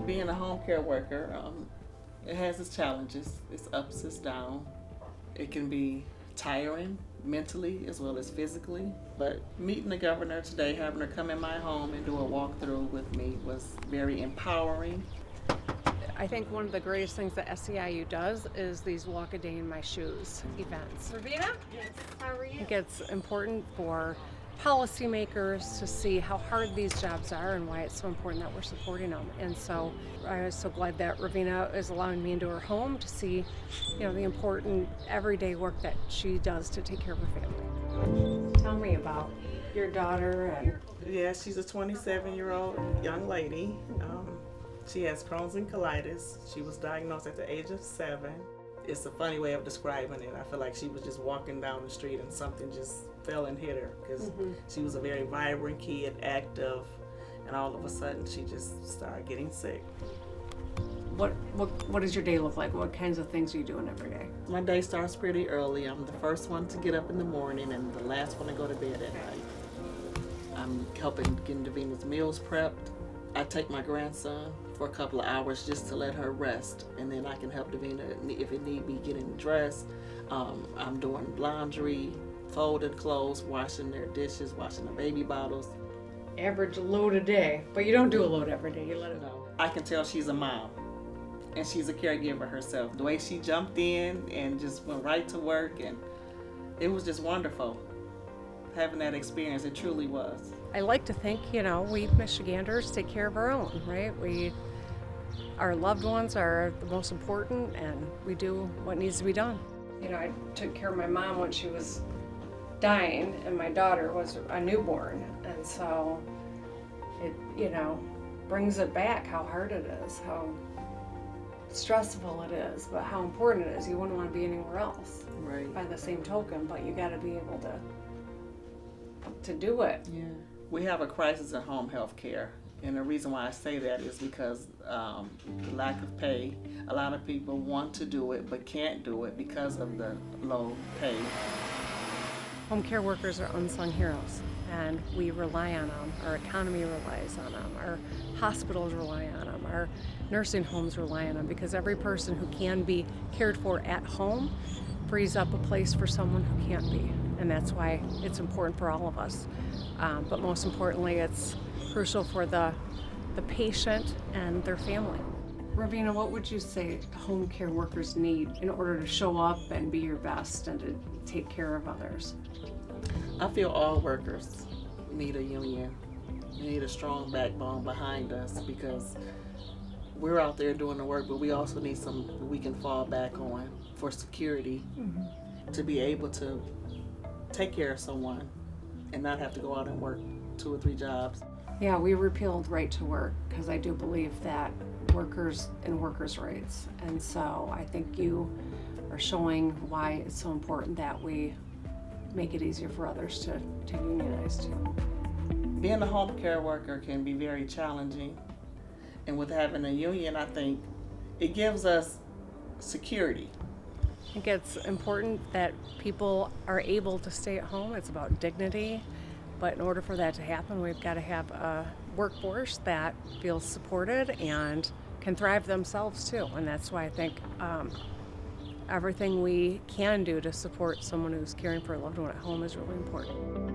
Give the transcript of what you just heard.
Being a home care worker, it has its challenges, its ups, its downs. It can be tiring mentally as well as physically. But meeting the governor today, having her come in my home and do a walkthrough with me was very empowering. I think one of the greatest things that SEIU does is these Walk a Day in My Shoes events. Ravina? Yes. How are I you? think it's important for policymakers to see how hard these jobs are and why it's so important that we're supporting them. And so I was so glad that Ravina is allowing me into her home to see, the important everyday work that she does to take care of her family. Tell me about your daughter and Yeah, she's a 27-year-old young lady. She has Crohn's and colitis. She was diagnosed at the age of 7. It's a funny way of describing it. I feel like she was just walking down the street and something just fell and hit her because she was a very vibrant kid, active, and all of a sudden she just started getting sick. what does your day look like? What kinds of things are you doing every day? My day starts pretty early. I'm the first one to get up in the morning and the last one to go to bed at night. I'm helping getting Davina's meals prepped. I take my grandson for a couple of hours just to let her rest, and then I can help Davina if it need be getting dressed. I'm doing laundry, folding clothes, washing their dishes, washing the baby bottles. Average load a day, but you don't do a load every day. You let it No, I can tell she's a mom, and she's a caregiver herself. The way she jumped in and just went right to work, and it was just wonderful having that experience. It truly was. I like to think, we Michiganders take care of our own, right? Our loved ones are the most important, and we do what needs to be done. I took care of my mom when she was dying, and my daughter was a newborn, and so it, brings it back how hard it is, how stressful it is, but how important it is. You wouldn't want to be anywhere else. Right. By the same token, but you got to be able to do it. Yeah. We have a crisis in home health care. And the reason why I say that is because the lack of pay. A lot of people want to do it but can't do it because of the low pay. Home care workers are unsung heroes, and we rely on them. Our economy relies on them. Our hospitals rely on them. Our nursing homes rely on them, because every person who can be cared for at home frees up a place for someone who can't be. And that's why it's important for all of us. But most importantly, it's crucial for the patient and their family. Ravina, what would you say home care workers need in order to show up and be your best and to take care of others? I feel all workers need a union. We need a strong backbone behind us, because we're out there doing the work, but we also need some we can fall back on for security, to be able to take care of someone and not have to go out and work 2 or 3 jobs. Yeah, we repealed right to work because I do believe that workers and workers' rights. And so I think you are showing why it's so important that we make it easier for others to unionize too. Being a home care worker can be very challenging. And with having a union, I think it gives us security. I think it's important that people are able to stay at home. It's about dignity. But in order for that to happen, we've got to have a workforce that feels supported and can thrive themselves too. And that's why I think everything we can do to support someone who's caring for a loved one at home is really important.